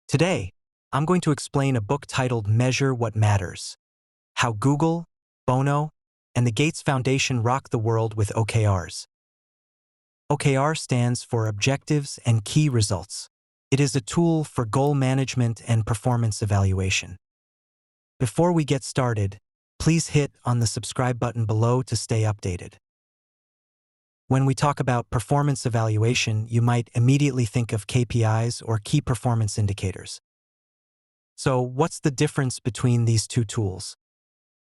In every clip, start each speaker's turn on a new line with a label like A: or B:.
A: Today, I'm going to explain a book titled Measure What Matters: How Google, Bino, and the Gates Foundation Rock the World with OKRs. OKR stands for Objectives and Key Results. It is a tool for goal management and performance evaluation. Before we get started, please hit on the subscribe button below to stay updated. When we talk about performance evaluation, you might immediately think of KPIs or key performance indicators. So, what's the difference between these two tools?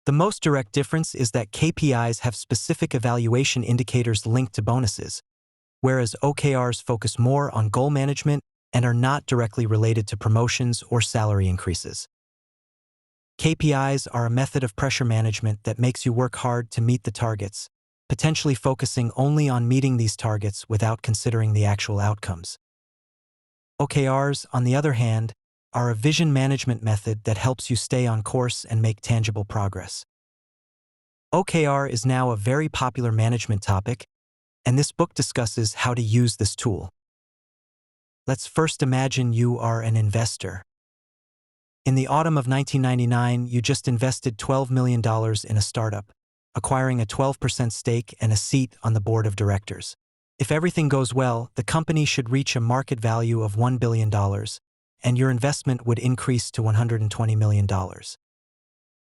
A: The most direct difference is that KPIs have specific evaluation indicators linked to bonuses, whereas OKRs focus more on goal management and are not directly related to promotions or salary increases. KPIs are a method of pressure management that makes you work hard to meet the targets, potentially focusing only on meeting these targets without considering the actual outcomes. OKRs, on the other hand, are a vision management method that helps you stay on course and make tangible progress. OKR is now a very popular management topic, and this book discusses how to use this tool. Let's first imagine you are an investor. In the autumn of 1999, you just invested $12 million in a startup, acquiring a 12% stake and a seat on the board of directors. If everything goes well, the company should reach a market value of $1 billion, and your investment would increase to $120 million.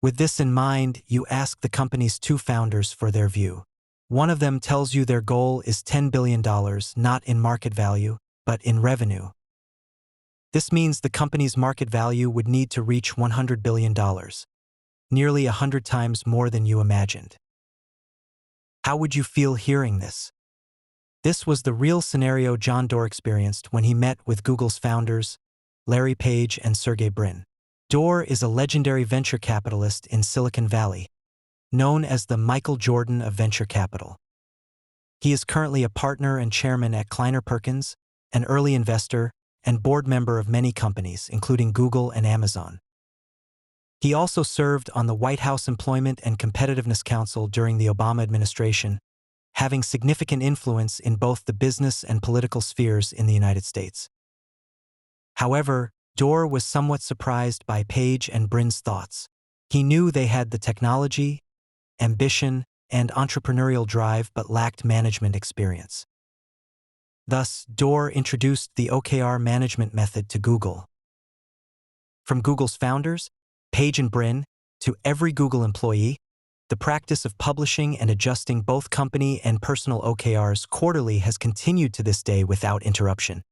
A: With this in mind, you ask the company's two founders for their view. One of them tells you their goal is $10 billion, not in market value, but in revenue. This means the company's market value would need to reach $100 billion, nearly 100 times more than you imagined. How would you feel hearing this? This was the real scenario John Doerr experienced when he met with Google's founders, Larry Page and Sergey Brin. Doerr is a legendary venture capitalist in Silicon Valley, known as the Michael Jordan of venture capital. He is currently a partner and chairman at Kleiner Perkins, an early investor, and board member of many companies, including Google and Amazon. He also served on the White House Employment and Competitiveness Council during the Obama administration, having significant influence in both the business and political spheres in the United States. However, Doerr was somewhat surprised by Page and Brin's thoughts. He knew they had the technology, ambition, and entrepreneurial drive but lacked management experience. Thus, Doerr introduced the OKR management method to Google. From Google's founders, Page and Brin, to every Google employee, the practice of publishing and adjusting both company and personal OKRs quarterly has continued to this day without interruption.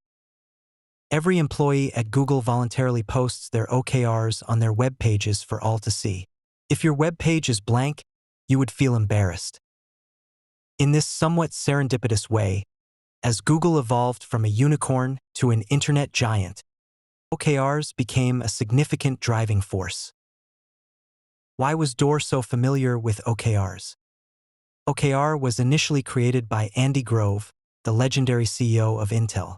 A: Every employee at Google voluntarily posts their OKRs on their web pages for all to see. If your web page is blank, you would feel embarrassed. In this somewhat serendipitous way, as Google evolved from a unicorn to an internet giant, OKRs became a significant driving force. Why was Doerr so familiar with OKRs? OKR was initially created by Andy Grove, the legendary CEO of Intel.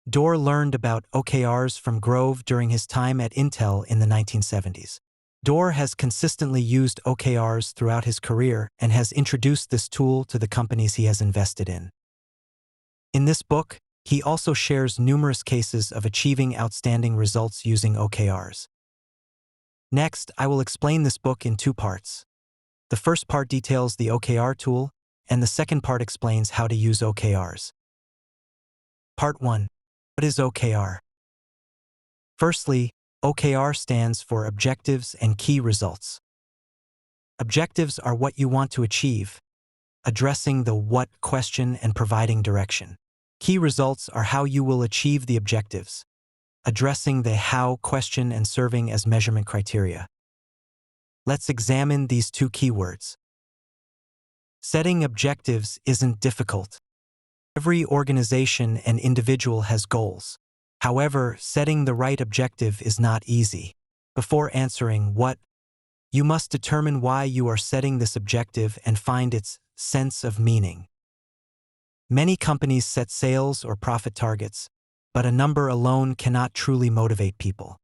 A: Doerr learned about OKRs from Grove during his time at Intel in the 1970s. Doerr has consistently used OKRs throughout his career and has introduced this tool to the companies he has invested in. In this book, he also shares numerous cases of achieving outstanding results using OKRs. Next, I will explain this book in two parts. The first part details the OKR tool, and the second part explains how to use OKRs. Part 1. What is OKR? Firstly, OKR stands for Objectives and Key Results. Objectives are what you want to achieve, addressing the what question and providing direction. Key results are how you will achieve the objectives, addressing the how question and serving as measurement criteria. Let's examine these two keywords. Setting objectives isn't difficult. Every organization and individual has goals. However, setting the right objective is not easy. Before answering what, you must determine why you are setting this objective and find its sense of meaning. Many companies set sales or profit targets, but a number alone cannot truly motivate people.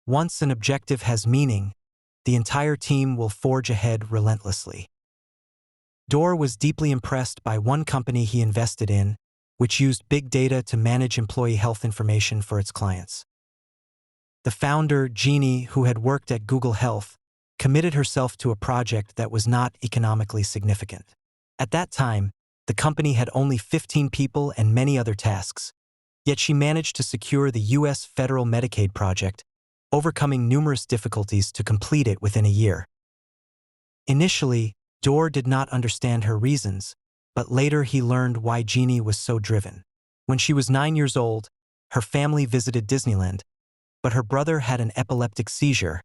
A: Once an objective has meaning, the entire team will forge ahead relentlessly. Doerr was deeply impressed by one company he invested in, which used big data to manage employee health information for its clients. The founder, Jeannie, who had worked at Google Health, committed herself to a project that was not economically significant. At that time, the company had only 15 people and many other tasks, yet she managed to secure the U.S. federal Medicaid project, overcoming numerous difficulties to complete it within a year. Initially, Doerr did not understand her reasons, but later he learned why Jeannie was so driven. When she was 9 years old, her family visited Disneyland, but her brother had an epileptic seizure,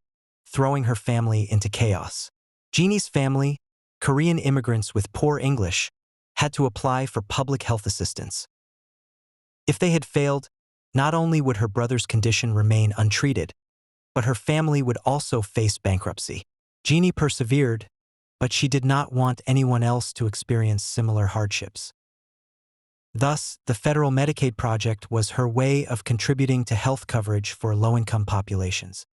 A: throwing her family into chaos. Jeannie's family, Korean immigrants with poor English, had to apply for public health assistance. If they had failed, not only would her brother's condition remain untreated, but her family would also face bankruptcy. Jeannie persevered, but she did not want anyone else to experience similar hardships. Thus, the federal Medicaid project was her way of contributing to health coverage for low-income populations.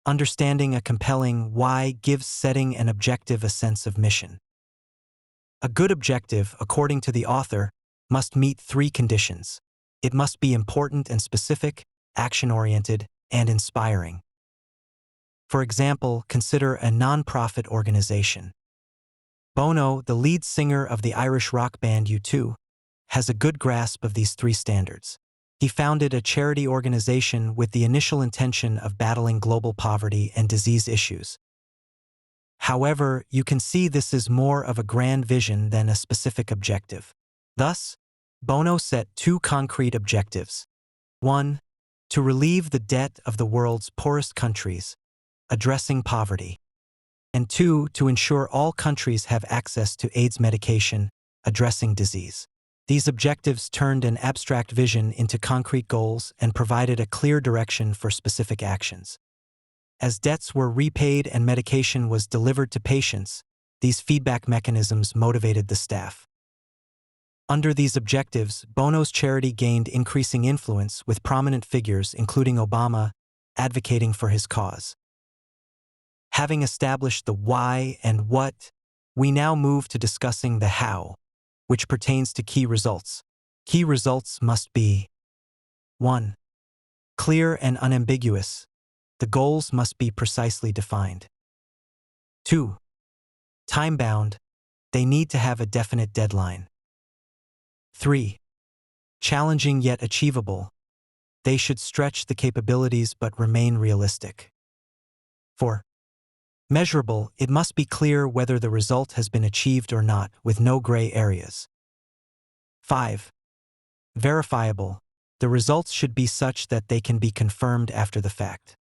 A: Understanding a compelling why gives setting an objective a sense of mission. A good objective, according to the author, must meet 3 conditions. It must be important and specific, action-oriented, and inspiring. For example, consider a non-profit organization. Bono, the lead singer of the Irish rock band U2, has a good grasp of these 3 standards. He founded a charity organization with the initial intention of battling global poverty and disease issues. However, you can see this is more of a grand vision than a specific objective. Thus, Bono set 2 concrete objectives. 1. To relieve the debt of the world's poorest countries, addressing poverty. And 2. To ensure all countries have access to AIDS medication, addressing disease. These objectives turned an abstract vision into concrete goals and provided a clear direction for specific actions. As debts were repaid and medication was delivered to patients, these feedback mechanisms motivated the staff. Under these objectives, Bono's charity gained increasing influence with prominent figures, including Obama, advocating for his cause. Having established the why and what, we now move to discussing the how, which pertains to key results. Key results must be 1. Clear and unambiguous. The goals must be precisely defined. 2. Time-bound. They need to have a definite deadline. 3. Challenging yet achievable. They should stretch the capabilities but remain realistic. 4. Measurable. It must be clear whether the result has been achieved or not, with no gray areas. 5. Verifiable. The results should be such that they can be confirmed after the fact.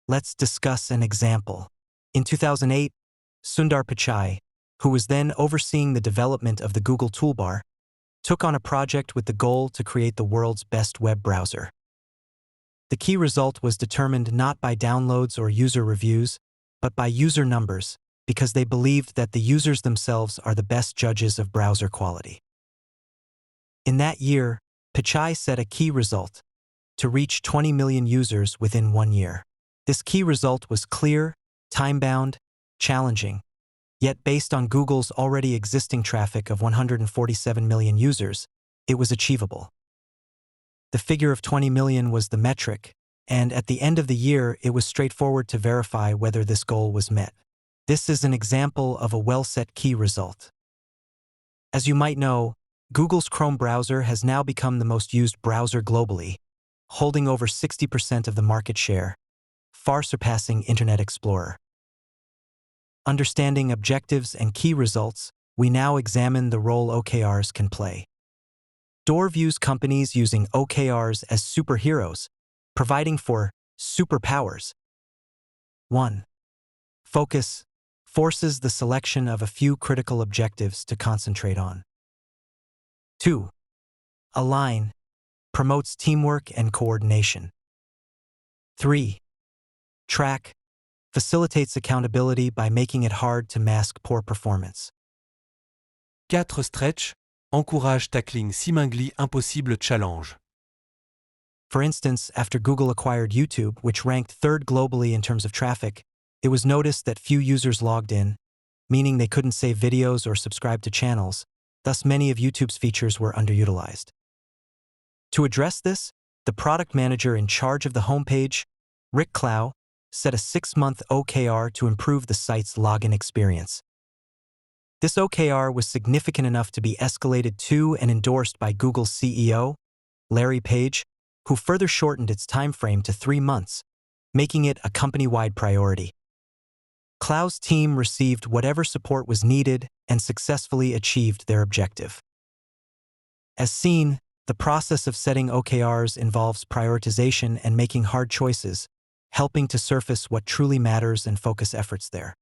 A: Let's discuss an example. In 2008, Sundar Pichai, who was then overseeing the development of the Google toolbar, took on a project with the goal to create the world's best web browser. The key result was determined not by downloads or user reviews, but by user numbers, because they believed that the users themselves are the best judges of browser quality. In that year, Pichai set a key result: to reach 20 million users within 1 year. This key result was clear, time-bound, challenging, yet based on Google's already existing traffic of 147 million users, it was achievable. The figure of 20 million was the metric, and at the end of the year, it was straightforward to verify whether this goal was met. This is an example of a well-set key result. As you might know, Google's Chrome browser has now become the most used browser globally, holding over 60% of the market share, far surpassing Internet Explorer. Understanding objectives and key results, we now examine the role OKRs can play. Doerr views companies using OKRs as superheroes, providing for superpowers. 1. Focus forces the selection of a few critical objectives to concentrate on. 2. Align promotes teamwork and coordination. 3. Track facilitates accountability by making it hard to mask poor performance.
B: 4. Stretch encourage tackling seemingly impossible challenge.
A: For instance, after Google acquired YouTube, which ranked 3rd globally in terms of traffic, it was noticed that few users logged in, meaning they couldn't save videos or subscribe to channels. Thus, many of YouTube's features were underutilized. To address this, The product manager in charge of the homepage, Rick Clow, set a 6-month OKR to improve the site's login experience. This OKR was significant enough to be escalated to and endorsed by Google's CEO, Larry Page, who further shortened its timeframe to 3 months, making it a company-wide priority. Clow's team received whatever support was needed and successfully achieved their objective. As seen, the process of setting OKRs involves prioritization and making hard choices, helping to surface what truly matters and focus efforts there.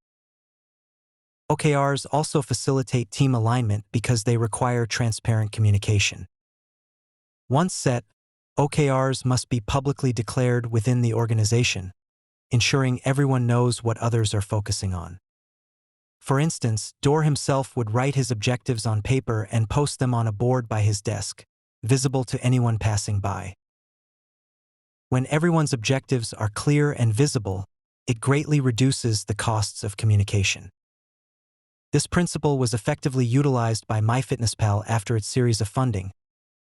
A: OKRs also facilitate team alignment because they require transparent communication. Once set, OKRs must be publicly declared within the organization, ensuring everyone knows what others are focusing on. For instance, Doerr himself would write his objectives on paper and post them on a board by his desk, visible to anyone passing by. When everyone's objectives are clear and visible, it greatly reduces the costs of communication. This principle was effectively utilized by MyFitnessPal after its series of funding,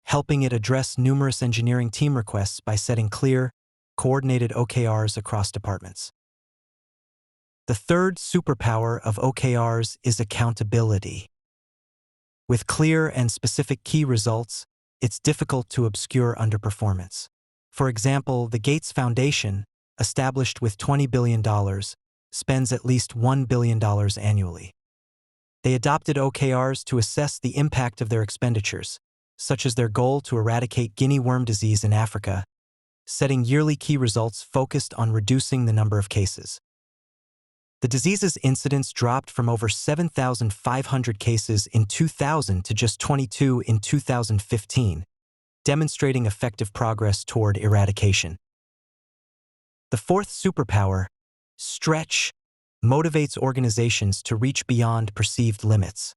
A: helping it address numerous engineering team requests by setting clear, coordinated OKRs across departments. The third superpower of OKRs is accountability. With clear and specific key results, it's difficult to obscure underperformance. For example, the Gates Foundation, established with $20 billion, spends at least $1 billion annually. They adopted OKRs to assess the impact of their expenditures, such as their goal to eradicate guinea worm disease in Africa, setting yearly key results focused on reducing the number of cases. The disease's incidence dropped from over 7,500 cases in 2000 to just 22 in 2015, demonstrating effective progress toward eradication. The fourth superpower, stretch, motivates organizations to reach beyond perceived limits.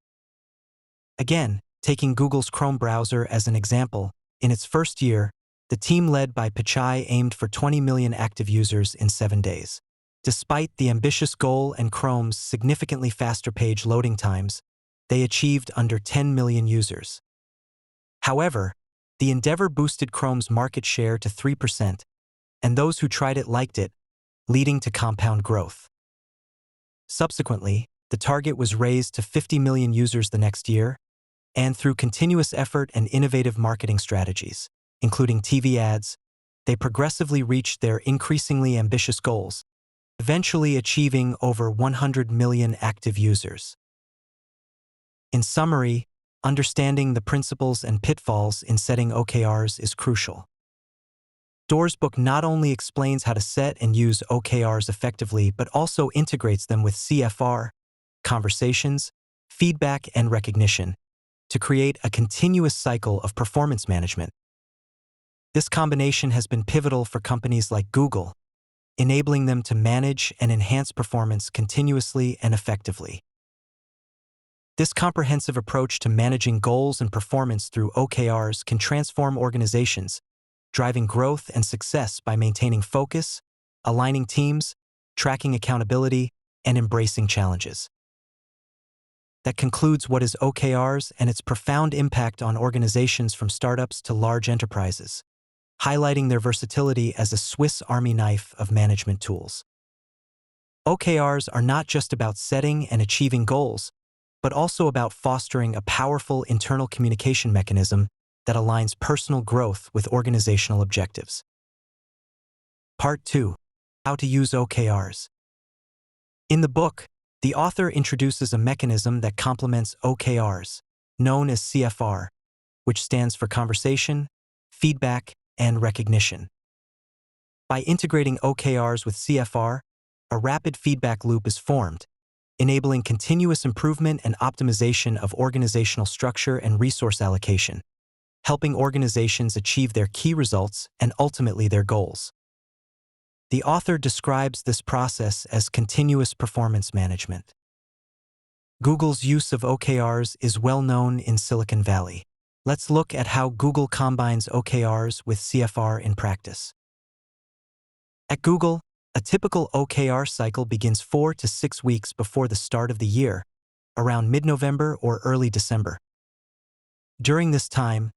A: Again, taking Google's Chrome browser as an example, in its first year, the team led by Pichai aimed for 20 million active users in 7 days. Despite the ambitious goal and Chrome's significantly faster page loading times, they achieved under 10 million users. However, the endeavor boosted Chrome's market share to 3%, and those who tried it liked it, leading to compound growth. Subsequently, the target was raised to 50 million users the next year, and through continuous effort and innovative marketing strategies, including TV ads, they progressively reached their increasingly ambitious goals, eventually achieving over 100 million active users. In summary, understanding the principles and pitfalls in setting OKRs is crucial. Doerr's book not only explains how to set and use OKRs effectively, but also integrates them with CFR, conversations, feedback, and recognition to create a continuous cycle of performance management. This combination has been pivotal for companies like Google, enabling them to manage and enhance performance continuously and effectively. This comprehensive approach to managing goals and performance through OKRs can transform organizations, driving growth and success by maintaining focus, aligning teams, tracking accountability, and embracing challenges. That concludes what is OKRs and its profound impact on organizations from startups to large enterprises, highlighting their versatility as a Swiss Army knife of management tools. OKRs are not just about setting and achieving goals, but also about fostering a powerful internal communication mechanism that aligns personal growth with organizational objectives. Part 2. How to use OKRs. In the book, the author introduces a mechanism that complements OKRs, known as CFR, which stands for conversation, feedback, and recognition. By integrating OKRs with CFR, a rapid feedback loop is formed, enabling continuous improvement and optimization of organizational structure and resource allocation, helping organizations achieve their key results and ultimately their goals. The author describes this process as continuous performance management. Google's use of OKRs is well known in Silicon Valley. Let's look at how Google combines OKRs with CFR in practice. At Google, a typical OKR cycle begins 4 to 6 weeks before the start of the year, around mid-November or early December. During this time,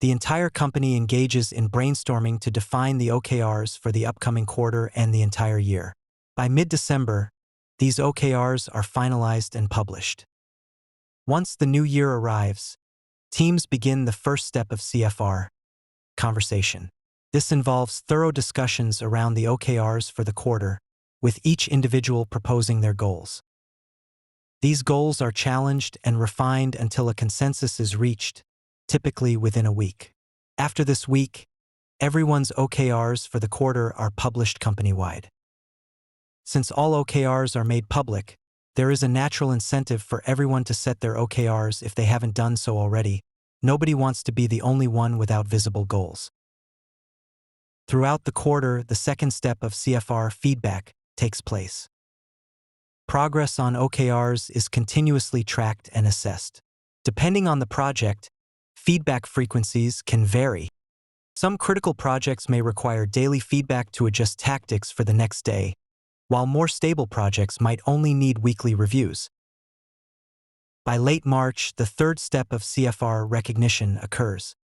A: The entire company engages in brainstorming to define the OKRs for the upcoming quarter and the entire year. By mid-December, these OKRs are finalized and published. Once the new year arrives, teams begin the first step of CFR, conversation. This involves thorough discussions around the OKRs for the quarter, with each individual proposing their goals. These goals are challenged and refined until a consensus is reached, typically within a week. After this week, everyone's OKRs for the quarter are published company-wide. Since all OKRs are made public, there is a natural incentive for everyone to set their OKRs if they haven't done so already. Nobody wants to be the only one without visible goals. Throughout the quarter, the second step of CFR feedback takes place. Progress on OKRs is continuously tracked and assessed. Depending on the project, feedback frequencies can vary. Some critical projects may require daily feedback to adjust tactics for the next day, while more stable projects might only need weekly reviews. By late March, the third step of CFR recognition occurs.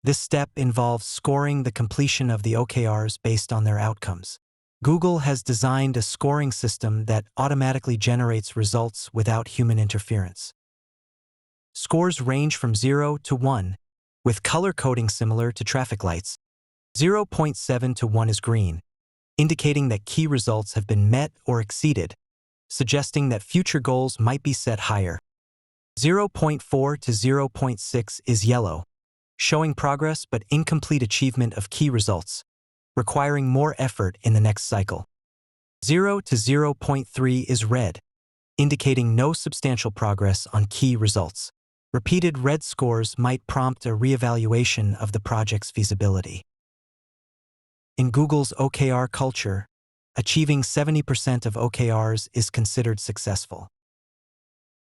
A: This step involves scoring the completion of the OKRs based on their outcomes. Google has designed a scoring system that automatically generates results without human interference. Scores range from 0 to 1, with color coding similar to traffic lights. 0.7 to 1 is green, indicating that key results have been met or exceeded, suggesting that future goals might be set higher. 0.4 to 0.6 is yellow, showing progress but incomplete achievement of key results, requiring more effort in the next cycle. 0 to 0.3 is red, indicating no substantial progress on key results. Repeated red scores might prompt a reevaluation of the project's feasibility. In Google's OKR culture, achieving 70% of OKRs is considered successful.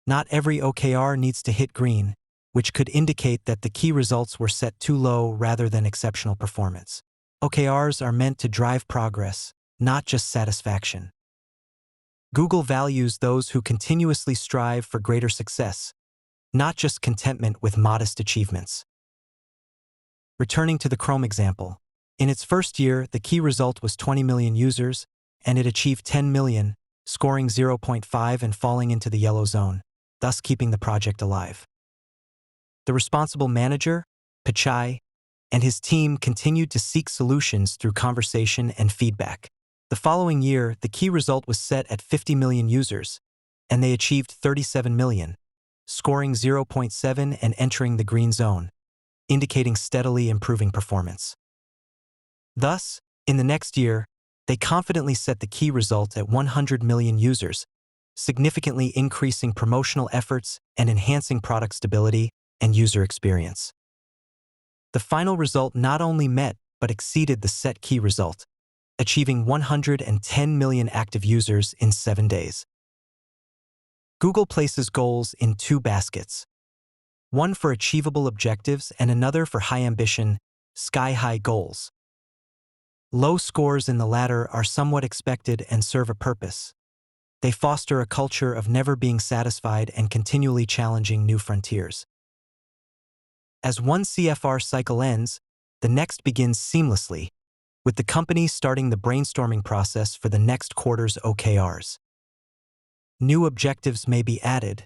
A: Not every OKR needs to hit green, which could indicate that the key results were set too low rather than exceptional performance. OKRs are meant to drive progress, not just satisfaction. Google values those who continuously strive for greater success, not just contentment with modest achievements. Returning to the Chrome example, in its first year, the key result was 20 million users, and it achieved 10 million, scoring 0.5 and falling into the yellow zone, thus keeping the project alive. The responsible manager, Pichai, and his team continued to seek solutions through conversation and feedback. The following year, the key result was set at 50 million users, and they achieved 37 million, scoring 0.7 and entering the green zone, indicating steadily improving performance. Thus, in the next year, they confidently set the key result at 100 million users, significantly increasing promotional efforts and enhancing product stability and user experience. The final result not only met but exceeded the set key result, achieving 110 million active users in 7 days. Google places goals in two baskets, one for achievable objectives and another for high-ambition, sky-high goals. Low scores in the latter are somewhat expected and serve a purpose. They foster a culture of never being satisfied and continually challenging new frontiers. As one CFR cycle ends, the next begins seamlessly, with the company starting the brainstorming process for the next quarter's OKRs. New objectives may be added,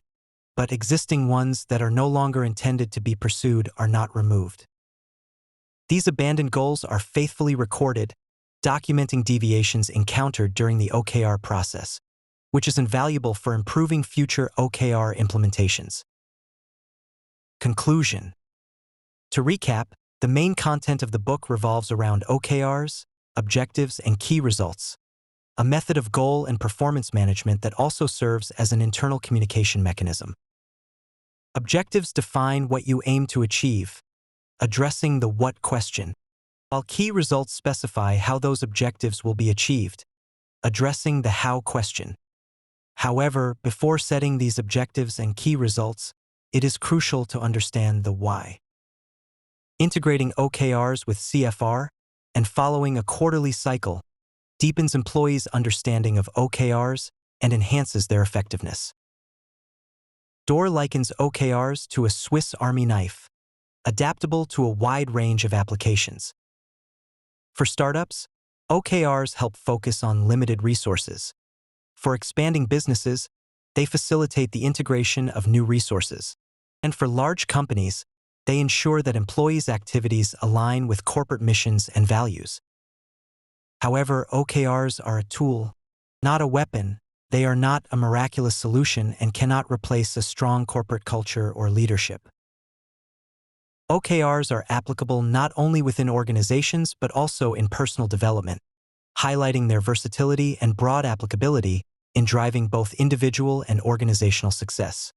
A: but existing ones that are no longer intended to be pursued are not removed. These abandoned goals are faithfully recorded, documenting deviations encountered during the OKR process, which is invaluable for improving future OKR implementations. Conclusion. To recap, the main content of the book revolves around OKRs, objectives, and key results, a method of goal and performance management that also serves as an internal communication mechanism. Objectives define what you aim to achieve, addressing the what question, while key results specify how those objectives will be achieved, addressing the how question. However, before setting these objectives and key results, it is crucial to understand the why. Integrating OKRs with CFR and following a quarterly cycle deepens employees' understanding of OKRs and enhances their effectiveness. Doerr likens OKRs to a Swiss Army knife, adaptable to a wide range of applications. For startups, OKRs help focus on limited resources. For expanding businesses, they facilitate the integration of new resources. And for large companies, they ensure that employees' activities align with corporate missions and values. However, OKRs are a tool, not a weapon. They are not a miraculous solution and cannot replace a strong corporate culture or leadership. OKRs are applicable not only within organizations but also in personal development, highlighting their versatility and broad applicability in driving both individual and organizational success.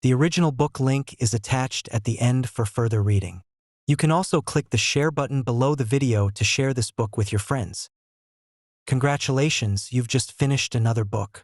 A: The original book link is attached at the end for further reading. You can also click the share button below the video to share this book with your friends. Congratulations, you've just finished another book.